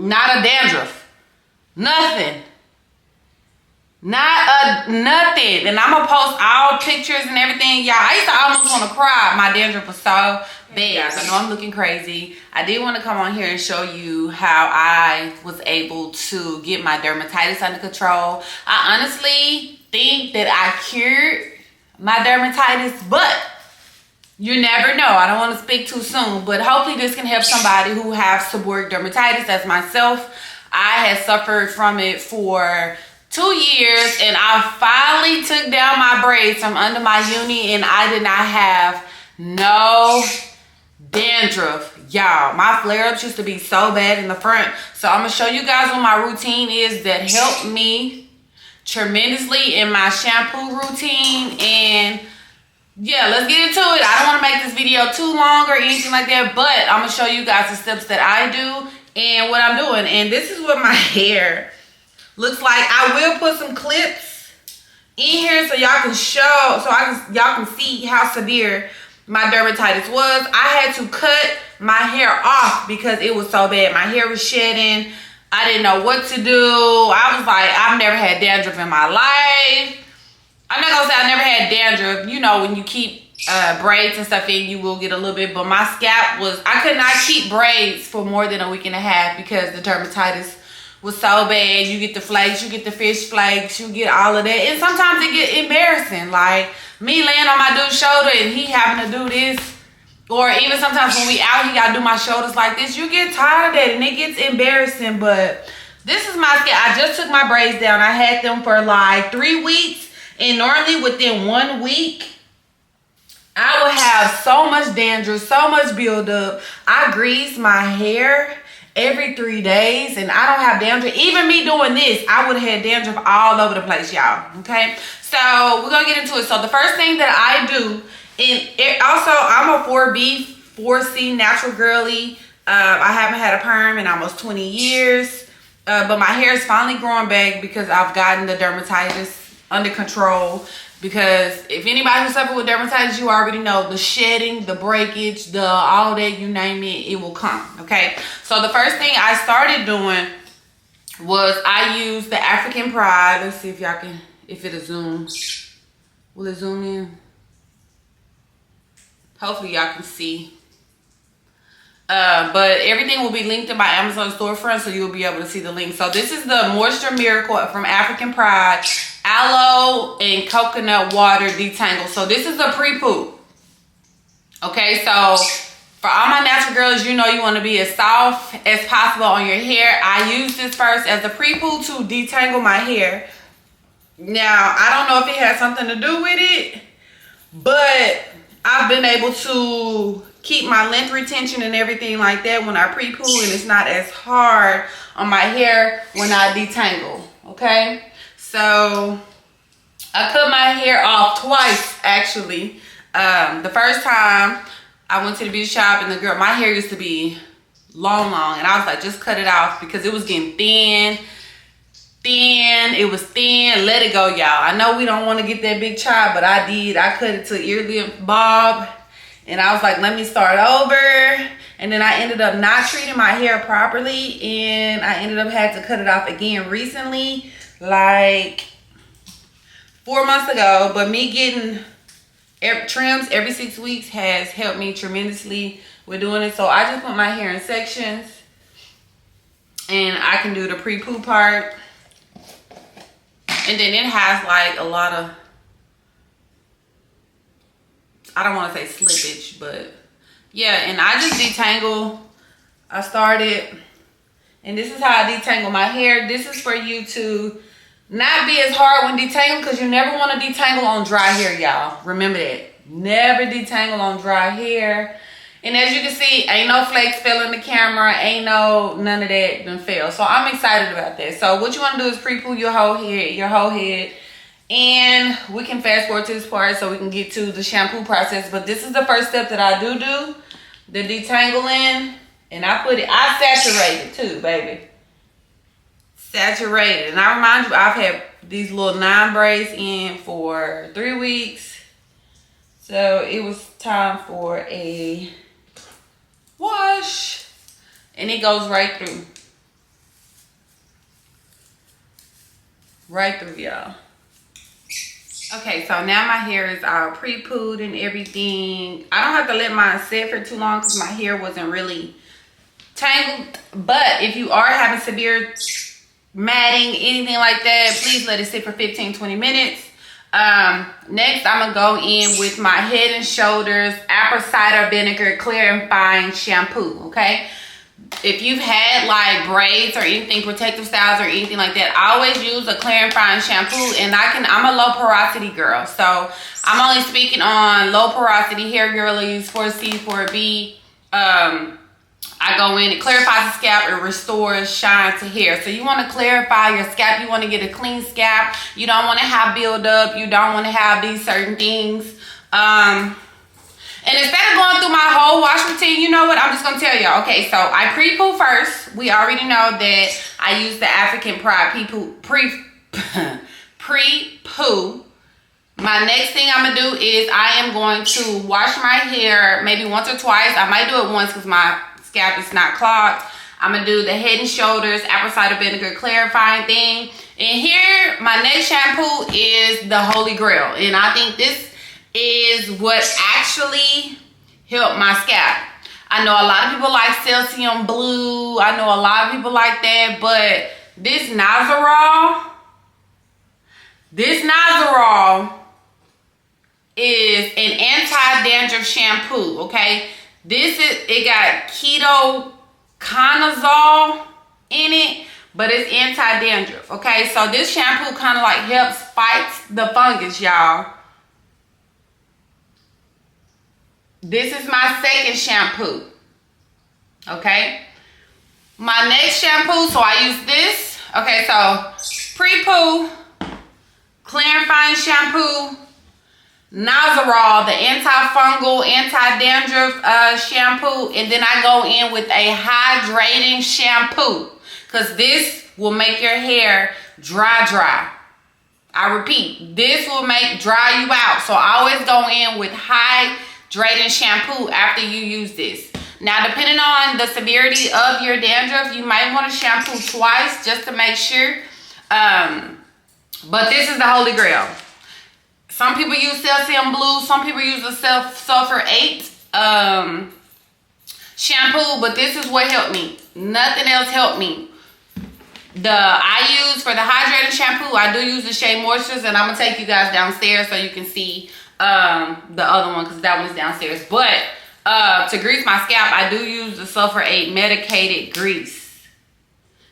Not a dandruff. Nothing. Nothing. And I'm gonna post all pictures and everything. Y'all, I used to almost want to cry. My dandruff was so bad. I know I'm looking crazy. I did want to come on here and show you how I was able to get my dermatitis under control. I honestly think that I cured my dermatitis, but you never know. I don't want to speak too soon, but hopefully this can help somebody who has seborrheic dermatitis as myself. I had suffered from it for 2 years, and I finally took down my braids from under my uni, and I did not have no dandruff. Y'all, my flare-ups used to be so bad in the front. So I'm gonna show you guys what my routine is that helped me tremendously in my shampoo routine. And yeah, let's get into it. I don't want to make this video too long or anything like that, but I'm gonna show you guys the steps that I do and what I'm doing. And this is what my hair looks like. I will put some clips in here so y'all can show, y'all can see how severe my dermatitis was. I had to cut my hair off because it was so bad. My hair was shedding. I didn't know what to do. I was like, I've never had dandruff in my life. I'm not gonna say I never had dandruff. You know, when you keep braids and stuff in, you will get a little bit, but my scalp was, I could not keep braids for more than a week and a half because the dermatitis was so bad. You get the flakes, you get the fish flakes, you get all of that. And sometimes it get embarrassing. Like me laying on my dude's shoulder and he having to do this. Or even sometimes when we out, he gotta do my shoulders like this. You get tired of that and it gets embarrassing. But this is my scalp. I just took my braids down. I had them for like 3 weeks. And normally within 1 week, I would have so much dandruff, so much buildup. I grease my hair every 3 days and I don't have dandruff. Even me doing this, I would have had dandruff all over the place, y'all. Okay, so we're gonna get into it. So the first thing that I do, and also I'm a 4B, 4C natural girly. I haven't had a perm in almost 20 years, but my hair is finally growing back because I've gotten the dermatitis under control. Because if anybody who suffered with dermatitis, you already know the shedding, the breakage, the all that, you name it, it will come. Okay, so the first thing I started doing was I used the African Pride. Let's see if y'all can, if it'll zoom. Will it zoom in? Hopefully y'all can see. But everything will be linked in my Amazon storefront, so you'll be able to see the link. So this is the Moisture Miracle from African Pride. Aloe and coconut water detangle. So this is a pre-poo. Okay, so for all my natural girls, you know you want to be as soft as possible on your hair. I use this first as a pre-poo to detangle my hair. Now, I don't know if it has something to do with it, but I've been able to keep my length retention and everything like that when I pre-poo, and it's not as hard on my hair when I detangle. Okay, so I cut my hair off twice actually. The first time I went to the beauty shop and the girl, my hair used to be long, and I was like, just cut it off because it was getting thin. It was thin. Let it go, y'all. I know we don't want to get that big chop, but I did. I cut it to ear lip bob, and I was like, let me start over. And then I ended up not treating my hair properly, and I ended up had to cut it off again recently, like 4 months ago. But me getting trims every 6 weeks has helped me tremendously with doing it. So I just put my hair in sections, and I can do the pre-poo part. And then it has like a lot of, I don't want to say slippage, but yeah. And I just detangle. I started, and this is how I detangle my hair. This is for you to not be as hard when detangling, because you never want to detangle on dry hair, y'all. Remember that. Never detangle on dry hair. And as you can see, ain't no flakes fell in the camera. Ain't none of that done fell. So I'm excited about that. So what you want to do is pre-poo your whole head. And we can fast forward to this part so we can get to the shampoo process. But this is the first step that I do, the detangling. And I saturate it too, baby. Saturated. And I remind you, I've had these little 9 braids in for 3 weeks. So it was time for a wash, and it goes right through. right through, y'all. Okay, so now my hair is all pre-pooed and everything. I don't have to let mine sit for too long because my hair wasn't really tangled. But if you are having severe matting, anything like that, please let it sit for 15-20 minutes. Next, I'm gonna go in with my Head and Shoulders apple cider vinegar clear and fine shampoo. Okay, if you've had like braids or anything, protective styles or anything like that, I always use a clear and fine shampoo. And I'm a low porosity girl, so I'm only speaking on low porosity hair girlies, 4C, 4B. I go in, it clarifies the scalp, it restores shine to hair. So you want to clarify your scalp, you want to get a clean scalp, you don't want to have buildup, you don't want to have these certain things. And instead of going through my whole wash routine, you know what, I'm just going to tell y'all. Okay, so I pre-poo first. We already know that I use the African Pride pre-poo. My next thing I'm going to do is I am going to wash my hair maybe once or twice. I might do it once because my scalp is not clogged. I'm gonna do the Head and Shoulders apple cider vinegar clarifying thing. And here, my next shampoo is the Holy Grail. And I think this is what actually helped my scalp. I know a lot of people like Celsium Blue. I know a lot of people like that. But this Nazarol is an anti-dandruff shampoo, okay? It got ketoconazole in it, but it's anti-dandruff, okay? So this shampoo kind of like helps fight the fungus, y'all. This is my second shampoo, okay? My next shampoo, so I use this. Okay, so pre-poo, clear and fine shampoo, Nazarol, the antifungal, anti-dandruff shampoo, and then I go in with a hydrating shampoo because this will make your hair dry. I repeat, this will make dry you out. So I always go in with hydrating shampoo after you use this. Now, depending on the severity of your dandruff, you might want to shampoo twice just to make sure. But this is the Holy Grail. Some people use Celsium Blue. Some people use the Sulfur 8 shampoo. But this is what helped me. Nothing else helped me. I use for the hydrating shampoo, I do use the Shea Moistures. And I'm going to take you guys downstairs so you can see the other one because that one is downstairs. But to grease my scalp, I do use the Sulfur 8 medicated grease.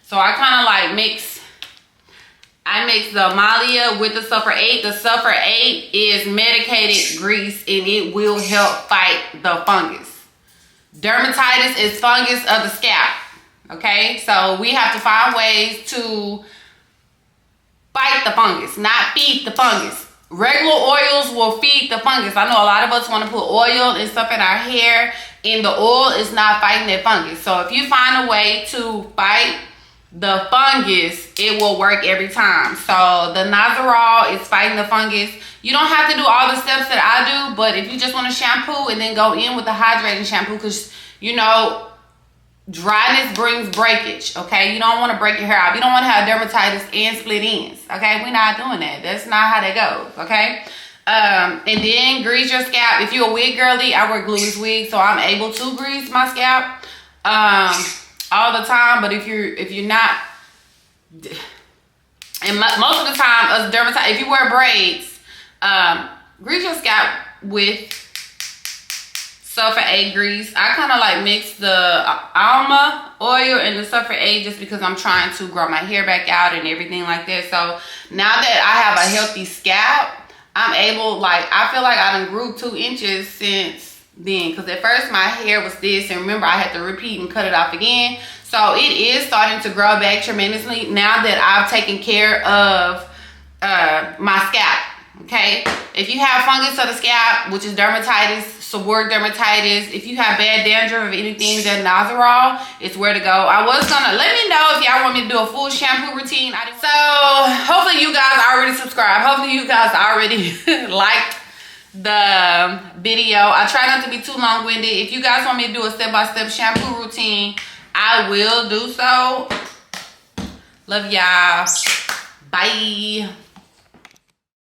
So I kind of like mix the Amalia with the Sulfur 8. The Sulfur 8 is medicated grease and it will help fight the fungus. Dermatitis is fungus of the scalp. Okay, so we have to find ways to fight the fungus, not feed the fungus. Regular oils will feed the fungus. I know a lot of us want to put oil and stuff in our hair and the oil is not fighting that fungus. So if you find a way to fight the fungus, it will work every time. So the Nazarol is fighting the fungus. You don't have to do all the steps that I do, but if you just want to shampoo and then go in with the hydrating shampoo, because you know dryness brings breakage. Okay, you don't want to break your hair out. You don't want to have dermatitis and split ends. Okay, we're not doing that. That's not how that goes. Okay, and then grease your scalp. If you're a wig girly, I wear glueless wigs, so I'm able to grease my scalp all the time. But if you're not, and most of the time us dermatitis, if you wear braids, grease your scalp with Sulfur 8 grease. I kind of like mix the alma oil and the Sulfur 8 just because I'm trying to grow my hair back out and everything like that. So now that I have a healthy scalp, I'm able, I feel like I done grew 2 inches since then. Because at first my hair was this, and remember I had to repeat and cut it off again. So it is starting to grow back tremendously now that I've taken care of my scalp. Okay, if you have fungus of the scalp, which is dermatitis, seborrheic dermatitis, if you have bad dandruff or anything, that Nazarol is where to go. I was gonna let me know if y'all want me to do a full shampoo routine. So hopefully you guys already subscribed. Hopefully you guys already liked the video. I try not to be too long-winded. If you guys want me to do a step-by-step shampoo routine, I will do so. Love y'all. Bye.